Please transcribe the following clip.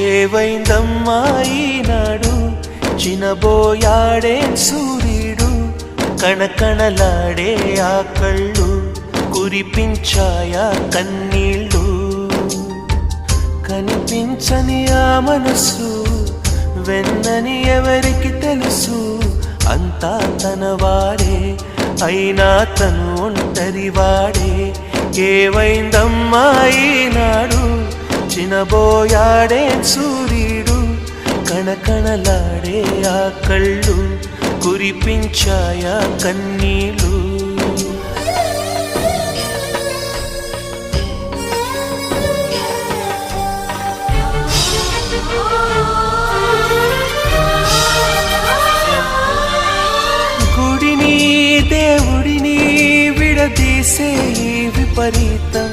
ఏవైందమ్మా ఈనాడు చినబోయాడే సూర్యుడు కణకణలాడే ఆ కళ్ళు కురిపించాయా కన్నీళ్ళు కనిపించని ఆ మనసు వెన్నని ఎవరికి తెలుసు అంతా తనవాడే అయినా తను ఒంటరివాడే ఏవైందమ్మా ఈనాడు చినబోయాడే సూర్యుడు కణకణలాడే ఆ కళ్ళు కురిపించాయా కన్నీళ్ళు గుడిని దేవుడిని విడదీసే ఈ విపరీతం